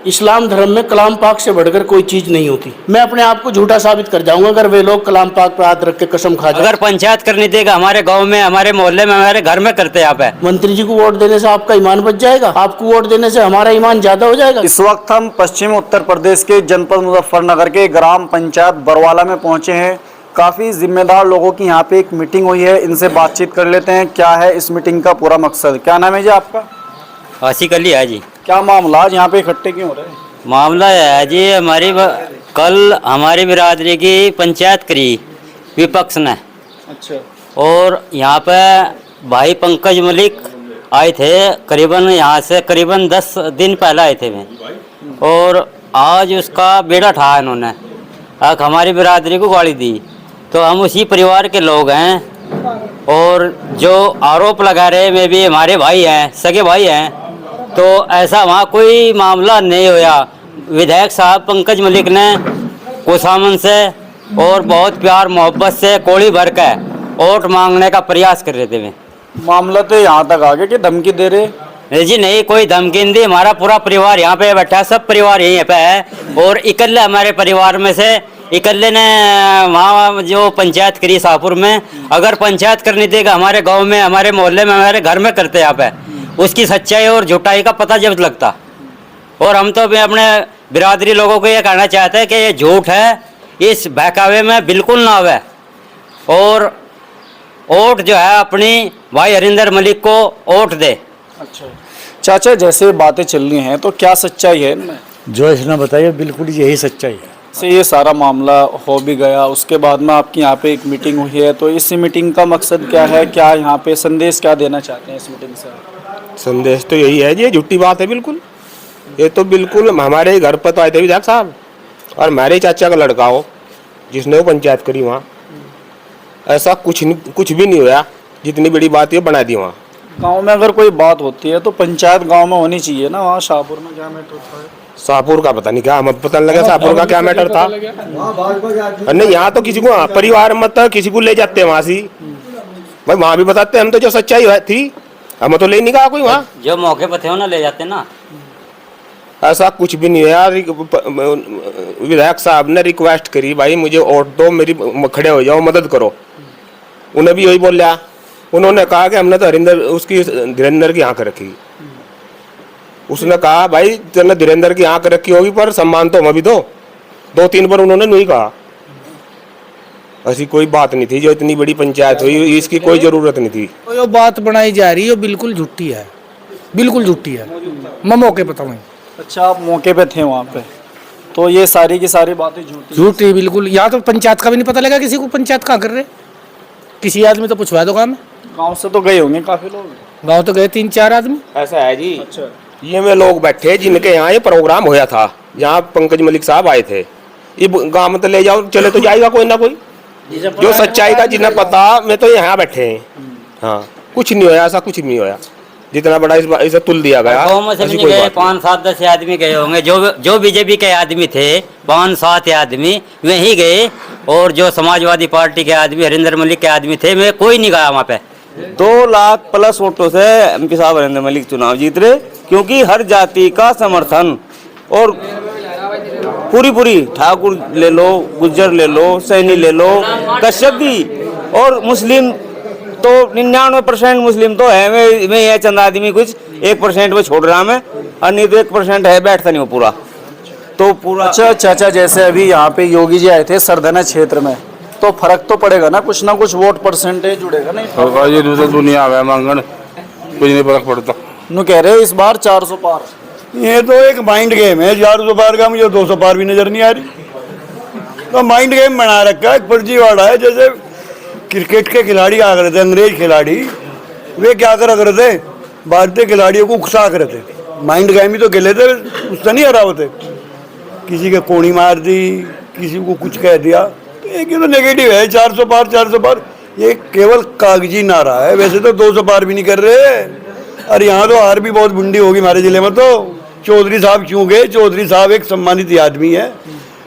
इस्लाम धर्म में कलाम पाक से बढ़कर कोई चीज नहीं होती। मैं अपने आप को झूठा साबित कर जाऊंगा अगर वे लोग कलाम पाक पर हाथ रख के कसम खा जाए। अगर पंचायत करनी देगा हमारे गांव में, हमारे मोहल्ले में, हमारे घर में करते आप है। मंत्री जी को वोट देने से आपका ईमान बच जाएगा? आपको वोट देने से हमारा ईमान ज्यादा हो जाएगा? इस वक्त हम पश्चिम उत्तर प्रदेश के जनपद मुजफ्फरनगर के ग्राम पंचायत बरवाला में पहुंचे हैं। काफ़ी जिम्मेदार लोगों की यहाँ पे एक मीटिंग हुई है, इनसे बातचीत कर लेते हैं। क्या है इस मीटिंग का पूरा मकसद? क्या नाम है जी आपका? आसिक अली है जी। क्या मामला आज यहाँ पे इकट्ठे क्यों हो रहे हैं? मामला है जी, कल हमारी बिरादरी की पंचायत करी विपक्ष ने। अच्छा। और यहाँ पे भाई पंकज मलिक आए थे, करीबन यहाँ से करीबन 10 दिन पहले आए थे वे। और आज उसका बेड़ा ठा इन्होंने, आज हमारी बिरादरी को गाली दी। तो हम उसी परिवार के लोग हैं और जो आरोप लगा रहे में भी हमारे भाई हैं, सगे भाई हैं। तो ऐसा वहाँ कोई मामला नहीं होया। विधायक साहब पंकज मलिक ने कोसामन से और बहुत प्यार मोहब्बत से कोड़ी भर के वोट मांगने का प्रयास कर रहे थे वे। मामला तो यहाँ तक आ गया कि धमकी दे रहे? नहीं जी नहीं, कोई धमकी नहीं दी। हमारा पूरा परिवार यहाँ पे बैठा है, सब परिवार यहीं पे है। और इकल्ले हमारे परिवार में से इकल्ले ने वहाँ जो पंचायत करी शाहपुर में, अगर पंचायत करनी देगा हमारे गांव में, हमारे मोहल्ले में, हमारे घर में करते यहाँ पे, उसकी सच्चाई और झूठाई का पता जब लगता। और हम तो अपने बिरादरी लोगों को ये कहना चाहते हैं कि ये झूठ है, इस बहकावे में बिल्कुल ना आवे। और वोट जो है अपनी भाई हरिंदर मलिक को वोट दे। अच्छा चाचा, जैसे बातें चल रही हैं तो क्या सच्चाई है इनमें? जो इसने बताया बिल्कुल यही सच्चाई है। से ये सारा मामला हो भी गया, उसके बाद में आपकी यहाँ पे एक मीटिंग हुई है, तो इस मीटिंग का मकसद क्या है? क्या यहाँ पे संदेश क्या देना चाहते हैं इस मीटिंग से? संदेश तो यही है जी, ये झूठी बात है बिल्कुल। ये तो बिल्कुल हमारे घर पर तो आए थे विधायक साहब और हमारे चाचा का लड़का हो जिसने वो पंचायत करी वहाँ। ऐसा कुछ भी नहीं हुआ। जितनी बड़ी बात है बना दी वहाँ। गांव में अगर कोई बात होती है तो पंचायत गांव में होनी चाहिए ना। वहाँ शाहपुर में क्या मैटर होता है? शाहपुर का पता नहीं क्या, हमें पता नहीं लगा शाहपुर का क्या मैटर था। नहीं, यहाँ तो किसी को परिवार मत किसी को ले जाते हैं वहाँ से भाई, वहाँ भी बताते हैं हम तो जो सच्चाई थी हमें तो ले नहीं गया कोई वहाँ। जो मौके पर थे वो ना ले जाते ना। ऐसा कुछ भी नहीं है यार। विधायक साहब ने रिक्वेस्ट करी भाई मुझे वोट दो, मेरी खड़े हो जाओ, मदद करो। उन्हें भी यही बोल लिया। उन्होंने कहा कि हमने तो धीरेन्द्र की आंख रखी। उसने कहा भाई तेने धीरेन्द्र की आंख रखी होगी पर सम्मान तो हमें भी दो। 2-3 बार उन्होंने नहीं कहा। ऐसी कोई बात नहीं थी। जो इतनी बड़ी पंचायत हुई इसकी कोई जरूरत नहीं थी। तो जो बात बनाई जा रही है बिल्कुल झूठी है, बिल्कुल झूठी है। मैं मौके पे था। अच्छा, आप मौके पे थे वहाँ पे, तो ये सारी की सारी बातें झूठी बिल्कुल। यहाँ तो पंचायत का भी नहीं पता लगा किसी को, पंचायत कहाँ कर रहे। किसी आदमी तो पूछवा दो गाँव में। गाँव से तो गए होंगे काफी लोग? गाँव तो गए 3-4 आदमी। ऐसा है जी। अच्छा। ये में लोग बैठे जिनके यहाँ ये प्रोग्राम होया था, यहाँ पंकज मलिक साहब आए थे। ये गाँव में तो ले जाओ, चले तो जाएगा कोई ना कोई जो सच्चाई का जिन्हें पता। मैं तो यहाँ बैठे हैं। हाँ, कुछ नहीं होया, ऐसा कुछ नहीं होया। जितना बड़ा इसे तुल दिया गया। गाँव में से भी नहीं गए, 5-7-10 आदमी गए होंगे। जो बीजेपी के आदमी थे 5-7 आदमी वहीं गए। और जो समाजवादी पार्टी के आदमी हरिंदर मलिक के आदमी थे, मैं कोई नहीं गया वहाँ पे। 2 लाख प्लस वोटों से एमपी साहब हरिंदर मलिक चुनाव जीत रहे, क्योंकि हर जाति का समर्थन। और पूरी ठाकुर ले लो, गुज्जर ले लो, सैनी ले लो, कश्यप भी, और मुस्लिम तो 99% मुस्लिम तो है। मैं ये चंद आदमी कुछ 1% में छोड़ रहा मैं, और नहीं तो 1% है बैठता नहीं वो पूरा तो पूरा। अच्छा चाचा, जैसे अभी यहाँ पे योगी जी आए थे सरदना क्षेत्र में, तो फर्क तो पड़ेगा ना कुछ वोट परसेंटेज जुड़ेगा नहीं? ये दूसरी दुनिया है मांगन, कुछ नहीं फर्क पड़ता। नु कह रहे इस बार 400 पार। ये तो एक माइंड गेम है। 400 पार का मुझे 200 पार भी नजर नहीं आ रही। तो माइंड गेम बना रखा है, फर्जीवाड़ा है। जैसे क्रिकेट के खिलाड़ी आ रहे थे, अंग्रेज खिलाड़ी, वे क्या कर रहे थे? भारतीय खिलाड़ियों को उकसा कर रहे थे। माइंड गेम ही तो खेले थे, उससे नहीं हरा होते। किसी के कोणी मार दी, किसी को कुछ कह दिया। तो एक ये तो नेगेटिव है। 400 पार ये केवल कागजी नारा है। वैसे तो 200 पार भी नहीं कर रहे। और यहाँ तो हार भी बहुत बुंडी होगी हमारे जिले में। तो चौधरी साहब क्यों गए? चौधरी साहब एक सम्मानित आदमी है।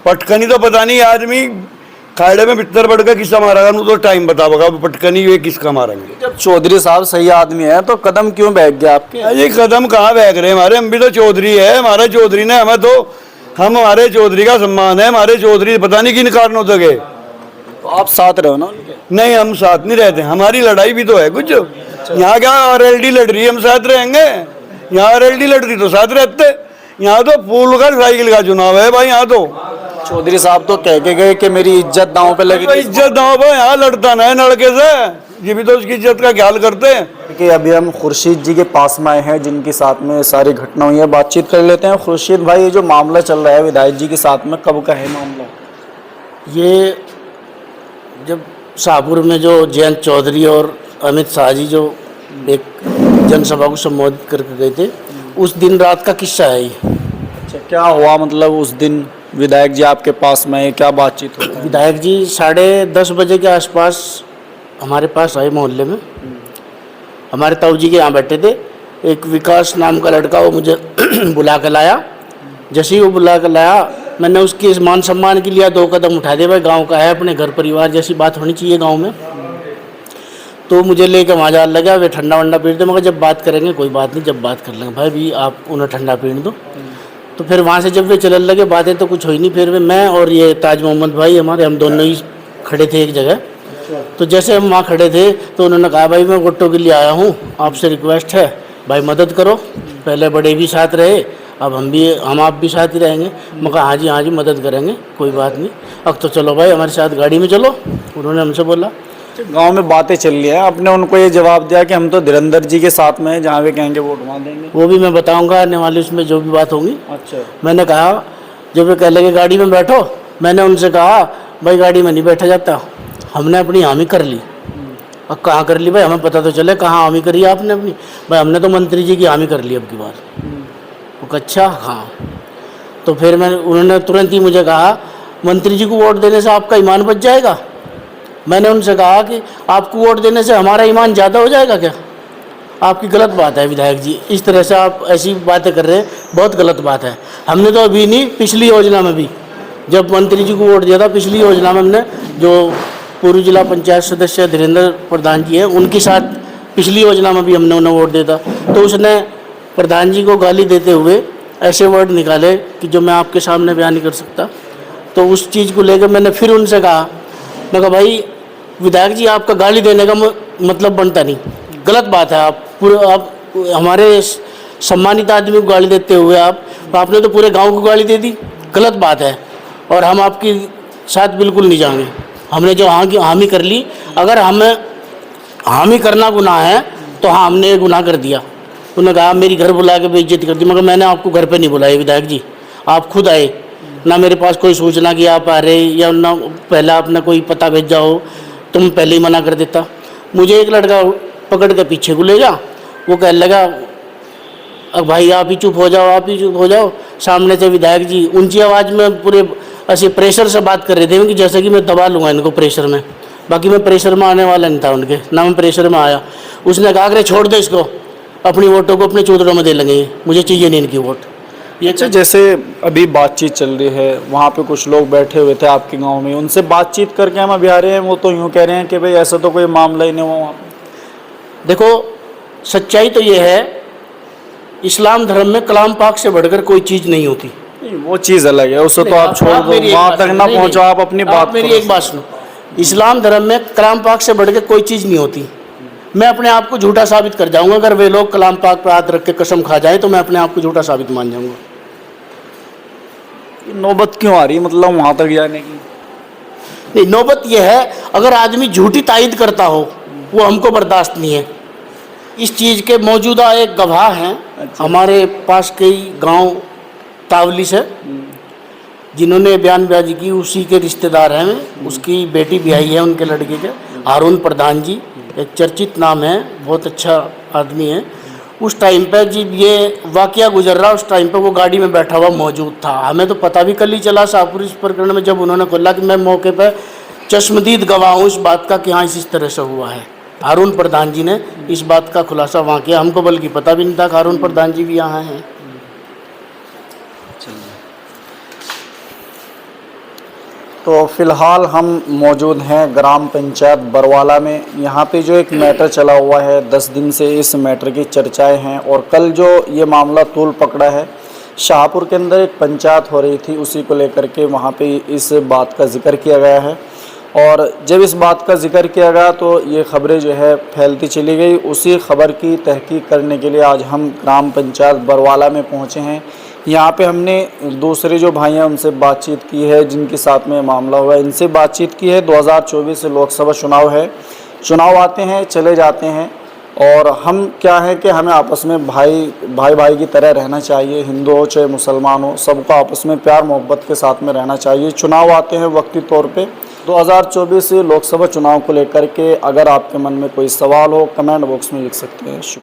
पटकनी तो पता नहीं आदमी खाड़े में बिस्तर बढ़ के किसका मारा गया तो टाइम बताओगा पटकनी ये किसका मारेंगे। जब चौधरी साहब सही आदमी है तो कदम क्यों बैठ गया आपके? ये कदम कहाँ बैग रहे हमारे, हम भी तो चौधरी है, हमारे चौधरी ने हमें तो, हम हमारे चौधरी का सम्मान है, हमारे चौधरी पता नहीं किन कारणों तक है। तो आप साथ रहो ना उनके? नहीं हम साथ नहीं रहते, हमारी लड़ाई भी तो है कुछ। यहाँ क्या RLD लड़ रही है हम साथ रहेंगे? यहाँ RLD लड़ रही तो साथ रहते। यहाँ तो फूल का साइकिल का चुनाव है भाई। यहाँ तो चौधरी साहब तो कह के गए कि मेरी इज्जत दांव पे लगी थी। इज्जत दांव पे यहाँ लड़ता ना है लड़के से, ये भी तो उसकी इज्जत का ख्याल करते हैं। कि अभी हम खुर्शीद जी के पास में आए हैं जिनके साथ में सारी घटना हुई है, बातचीत कर लेते हैं। खुर्शीद भाई, ये जो मामला चल रहा है विधायक जी के साथ में, कब का है मामला? ये जब शाहपुर में जो जयंत चौधरी और अमित शाह जी जो एक जनसभा को संबोधित करके गए थे, उस दिन रात का किस्सा है ये। अच्छा, क्या हुआ मतलब उस दिन विधायक जी आपके पास में, क्या बातचीत हुई? विधायक जी 10:30 बजे के आसपास हमारे पास आए मोहल्ले में। हमारे ताऊ जी के यहाँ बैठे थे, एक विकास नाम का लड़का, वो मुझे बुला कर लाया। जैसे ही वो बुला कर लाया, मैंने उसके इस मान सम्मान के लिए 2 कदम उठा दिए। भाई गांव का है, अपने घर परिवार जैसी बात होनी चाहिए गांव में। तो मुझे लेके वहाँ जाने लगा, वे ठंडा वंडा पीते, मगर जब बात करेंगे कोई बात नहीं, जब बात कर लेंगे भाई भी आप उन्हें ठंडा पीने दो। तो फिर वहाँ से जब वे चलने लगे, बातें तो कुछ हुई नहीं। फिर मैं और ये ताज मोहम्मद भाई हमारे, हम दोनों ही खड़े थे एक जगह। तो जैसे हम वहाँ खड़े थे तो उन्होंने कहा भाई मैं वोटों के लिए आया हूँ, आपसे रिक्वेस्ट है भाई मदद करो। पहले बड़े भी साथ रहे, अब हम आप भी साथ ही रहेंगे। मैं कहा हाँ जी मदद करेंगे, कोई बात नहीं। अब तो चलो भाई हमारे साथ गाड़ी में चलो, उन्होंने हमसे बोला। गांव में बातें चल रही है, आपने उनको ये जवाब दिया कि हम तो धीरेन्द्र जी के साथ में हैं, जहाँ वे कहेंगे वोट वहाँ देंगे? वो भी मैं बताऊंगा आने वाली उसमें जो भी बात होगी। अच्छा, मैंने कहा जब वे कह लगे गाड़ी में बैठो, मैंने उनसे कहा भाई गाड़ी में नहीं बैठा जाता, हमने अपनी हामी कर ली। अब कहाँ कर ली भाई, हमें पता तो चले कहाँ हामी करी आपने अपनी। भाई हमने तो मंत्री जी की हामी कर ली अब की बार। वो कहा अच्छा हाँ। तो फिर उन्होंने तुरंत ही मुझे कहा मंत्री जी को वोट देने से आपका ईमान बच जाएगा। मैंने उनसे कहा कि आपको वोट देने से हमारा ईमान ज़्यादा हो जाएगा क्या? आपकी गलत बात है विधायक जी, इस तरह से आप ऐसी बातें कर रहे हैं, बहुत गलत बात है। हमने तो अभी नहीं, पिछली योजना में भी जब मंत्री जी को वोट दिया था, पिछली योजना में हमने जो पूर्व जिला पंचायत सदस्य धीरेन्द्र प्रधान जी हैं, उनके साथ पिछली योजना में भी हमने उन्हें वोट दिया था। तो उसने प्रधान जी को गाली देते हुए ऐसे वर्ड निकाले कि जो मैं आपके सामने बयान नहीं कर सकता। तो उस चीज़ को लेकर मैंने फिर उनसे कहा, मैं कहा भाई विधायक जी आपका गाली देने का मतलब बनता नहीं, गलत बात है। आप हमारे सम्मानित आदमी को गाली देते हुए आपने तो पूरे गांव को गाली दे दी, गलत बात है। और हम आपके साथ बिल्कुल नहीं जाएंगे। हमने जो हामी कर ली, अगर हमें हामी करना गुनाह है तो हाँ हमने ये गुनाह कर दिया। उन्होंने कहा मेरी घर बुला के बेइज्जती कर दी, मगर मैंने आपको घर पे नहीं बुलाया विधायक जी, आप खुद आए ना, मेरे पास कोई सूचना कि आप आ रहे, या ना पहला आपने कोई पता भेजा हो तो मैं पहले ही मना कर देता। मुझे एक लड़का पकड़ के पीछे को ले गया, वो कहने लगा अब भाई आप ही चुप हो जाओ, आप ही चुप हो जाओ। सामने से विधायक जी ऊंची आवाज़ में पूरे ऐसे प्रेशर से बात कर रहे थे कि जैसे कि मैं दबा लूँगा इनको प्रेशर में। बाकी मैं प्रेशर में आने वाला नहीं था उनके, ना मैं प्रेशर में आया। उसने कहा अरे छोड़ दो इसको, अपनी वोटों को अपने चौधरों में दे लेंगे, मुझे चाहिए नहीं इनकी वोट। ये अच्छा, जैसे अभी बातचीत चल रही है, वहाँ पे कुछ लोग बैठे हुए थे आपके गांव में, उनसे बातचीत करके हम अभी आ रहे हैं, वो तो यूँ कह रहे हैं कि भाई ऐसा तो कोई मामला ही नहीं हुआ वहाँ पे। देखो सच्चाई तो ये है, इस्लाम धर्म में कलाम पाक से बढ़कर कोई चीज़ नहीं होती। नहीं, वो चीज़ अलग है, उसे तो आप छोड़ दो, वहाँ तक ना पहुँचो, आप अपनी बात। मेरी एक बात सुनो, इस्लाम धर्म में कलाम पाक से बढ़कर कोई चीज़ नहीं होती। मैं अपने आप को झूठा साबित कर जाऊंगा, अगर वे लोग कलाम पाक पर हाथ रख के कसम खा जाए तो मैं अपने आप को झूठा साबित मान जाऊंगा। नौबत क्यों आ रही मतलब वहाँ तक जाने की? नहीं, नौबत यह है अगर आदमी झूठी तायद करता हो, वो हमको बर्दाश्त नहीं है। इस चीज़ के मौजूदा एक गवाह हैं। अच्छा। हमारे पास कई गांव तावली से जिन्होंने बयानबाजी की, उसी के रिश्तेदार हैं, उसकी बेटी ब्याही है उनके लड़के के, हारून प्रधान जी, एक चर्चित नाम है, बहुत अच्छा आदमी है। उस टाइम पे जब ये वाकया गुजर रहा, उस टाइम पे वो गाड़ी में बैठा हुआ मौजूद था। हमें तो पता भी कल ही चला शाहपुर इस प्रकरण में, जब उन्होंने खोला कि मैं मौके पर चश्मदीद गवाह हूँ इस बात का कि हाँ इस तरह से हुआ है। हारून प्रधान जी ने इस बात का खुलासा वहाँ किया, हमको बल्कि पता भी नहीं था कि हारून प्रधान जी भी यहाँ हैं। तो फिलहाल हम मौजूद हैं ग्राम पंचायत बरवाला में। यहाँ पे जो एक मैटर चला हुआ है 10 दिन से इस मैटर की चर्चाएं हैं और कल जो ये मामला तूल पकड़ा है, शाहपुर के अंदर एक पंचायत हो रही थी, उसी को लेकर के वहाँ पे इस बात का जिक्र किया गया है। और जब इस बात का जिक्र किया गया तो ये खबरें जो है फैलती चली गई। उसी खबर की तहकीक करने के लिए आज हम ग्राम पंचायत बरवाला में पहुँचे हैं। यहाँ पे हमने दूसरे जो भाई हैं उनसे बातचीत की है, जिनके साथ में मामला हुआ है, इनसे बातचीत की है। 2024 लोकसभा चुनाव है, चुनाव आते हैं चले जाते हैं और हम क्या है कि हमें आपस में भाई की तरह रहना चाहिए। हिंदू हो चाहे मुसलमान हो, सबको आपस में प्यार मोहब्बत के साथ में रहना चाहिए। चुनाव आते हैं वक्ती तौर पे। 2024 लोकसभा चुनाव को लेकर के अगर आपके मन में कोई सवाल हो, कमेंट बॉक्स में लिख सकते हैं।